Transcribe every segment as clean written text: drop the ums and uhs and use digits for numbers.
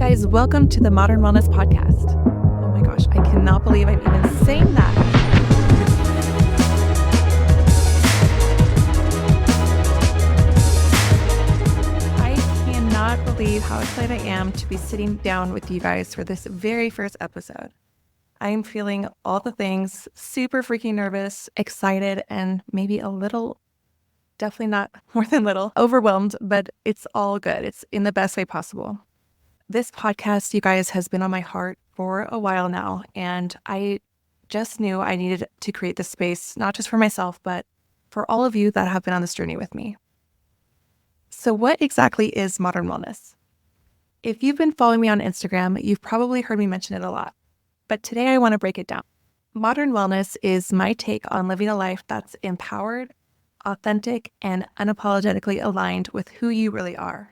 guys, welcome to the Modern Wellness Podcast. Oh my gosh, I cannot believe I'm even saying that. I cannot believe how excited I am to be sitting down with you guys for this very first episode. I am feeling all the things, super freaking nervous, excited, and maybe a little, definitely not more than little, overwhelmed, but it's all good. It's in the best way possible. This podcast, you guys, has been on my heart for a while now, and I just knew I needed to create this space, not just for myself, but for all of you that have been on this journey with me. So what exactly is modern wellness? If you've been following me on Instagram, you've probably heard me mention it a lot, but today I want to break it down. Modern wellness is my take on living a life that's empowered, authentic, and unapologetically aligned with who you really are.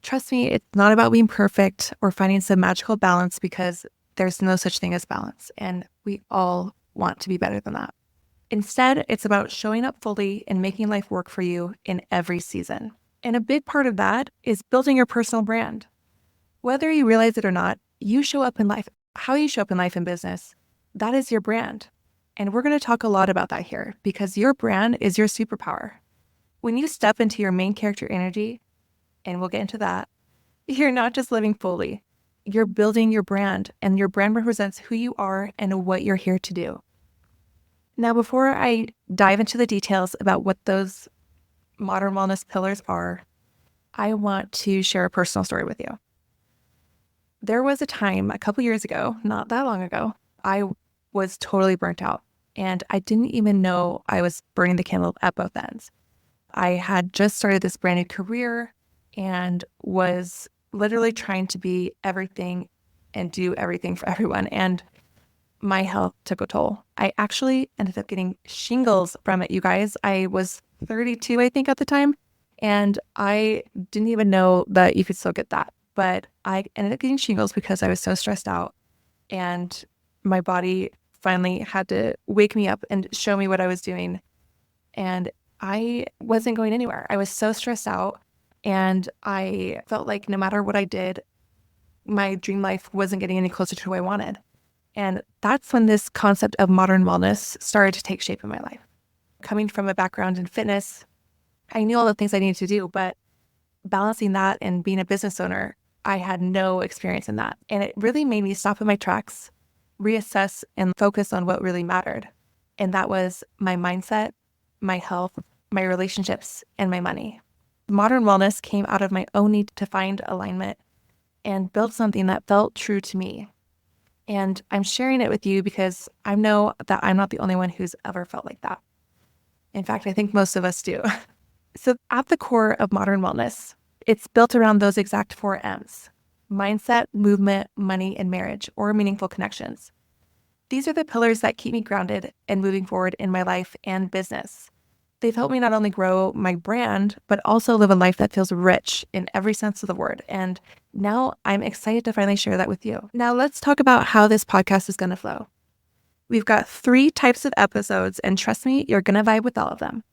Trust me, it's not about being perfect or finding some magical balance, because there's no such thing as balance, and we all want to be better than that. Instead, it's about showing up fully and making life work for you in every season. And a big part of that is building your personal brand. Whether you realize it or not, you show up in life, how you show up in life and business, that is your brand. And we're going to talk a lot about that here, because your brand is your superpower. When you step into your main character energy, and we'll get into that, you're not just living fully. You're building your brand, and your brand represents who you are and what you're here to do. Now, before I dive into the details about what those modern wellness pillars are, I want to share a personal story with you. There was a time a couple years ago, not that long ago, I was totally burnt out, and I didn't even know I was burning the candle at both ends. I had just started this brand new career and was literally trying to be everything and do everything for everyone. And my health took a toll. I actually ended up getting shingles from it, you guys. I was 32, I think, at the time. And I didn't even know that you could still get that. But I ended up getting shingles because I was so stressed out. And my body finally had to wake me up and show me what I was doing. And I wasn't going anywhere. I was so stressed out. And I felt like no matter what I did, my dream life wasn't getting any closer to who I wanted. And that's when this concept of modern wellness started to take shape in my life. Coming from a background in fitness, I knew all the things I needed to do, but balancing that and being a business owner, I had no experience in that. And it really made me stop in my tracks, reassess, and focus on what really mattered. And that was my mindset, my health, my relationships, and my money. Modern wellness came out of my own need to find alignment and build something that felt true to me. And I'm sharing it with you because I know that I'm not the only one who's ever felt like that. In fact, I think most of us do. So at the core of modern wellness, it's built around those exact 4 M's: mindset, movement, money, and marriage, or meaningful connections. These are the pillars that keep me grounded and moving forward in my life and business. They've helped me not only grow my brand, but also live a life that feels rich in every sense of the word. And now I'm excited to finally share that with you. Now let's talk about how this podcast is going to flow. We've got 3 types of episodes, and trust me, you're going to vibe with all of them.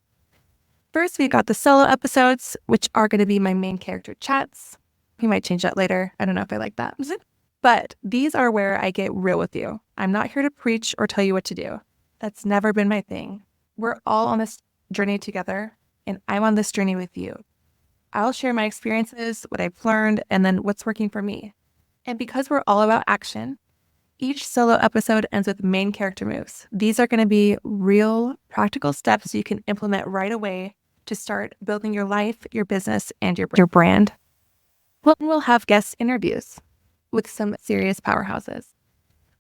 First, we've got the solo episodes, which are going to be my main character chats. We might change that later. I don't know if I like that. But these are where I get real with you. I'm not here to preach or tell you what to do. That's never been my thing. We're all on this journey together, and I'm on this journey with you. I'll share my experiences, what I've learned, and then what's working for me. And because we're all about action, each solo episode ends with main character moves. These are going to be real, practical steps you can implement right away to start building your life, your business, and your brand. We'll have guest interviews with some serious powerhouses.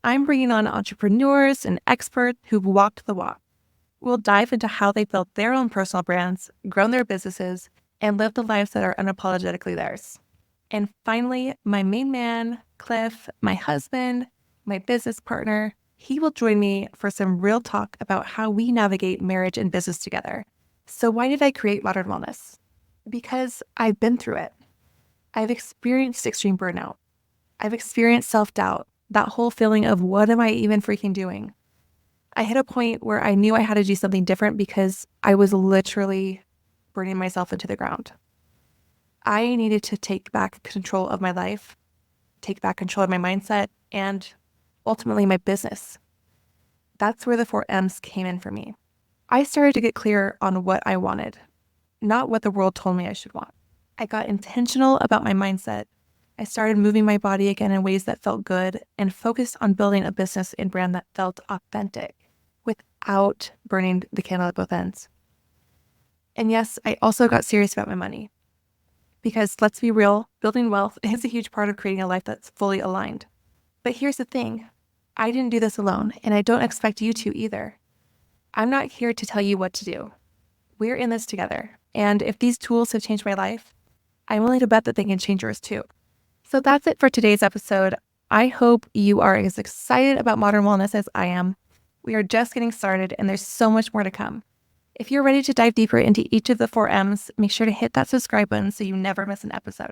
I'm bringing on entrepreneurs and experts who've walked the walk. We'll dive into how they built their own personal brands, grown their businesses, and lived the lives that are unapologetically theirs. And finally, my main man, Cliff, my husband, my business partner, he will join me for some real talk about how we navigate marriage and business together. So why did I create Modern Wellness? Because I've been through it. I've experienced extreme burnout. I've experienced self-doubt, that whole feeling of what am I even freaking doing? I hit a point where I knew I had to do something different because I was literally burning myself into the ground. I needed to take back control of my life take back control of my mindset, and ultimately my business. That's where the 4Ms came in for me. I started to get clear on what I wanted, not what the world told me I should want. I got intentional about my mindset. I started moving my body again in ways that felt good and focused on building a business and brand that felt authentic without burning the candle at both ends. And yes, I also got serious about my money. Because let's be real, building wealth is a huge part of creating a life that's fully aligned. But here's the thing. I didn't do this alone, and I don't expect you to either. I'm not here to tell you what to do. We're in this together. And if these tools have changed my life, I'm willing to bet that they can change yours too. So that's it for today's episode. I hope you are as excited about modern wellness as I am. We are just getting started, and there's so much more to come. If you're ready to dive deeper into each of the 4Ms, make sure to hit that subscribe button so you never miss an episode.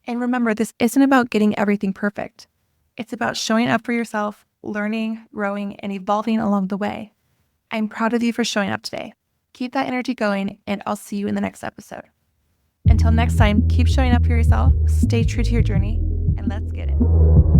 And remember, this isn't about getting everything perfect. It's about showing up for yourself, learning, growing, and evolving along the way. I'm proud of you for showing up today. Keep that energy going, and I'll see you in the next episode. Until next time, keep showing up for yourself, stay true to your journey, and let's get it.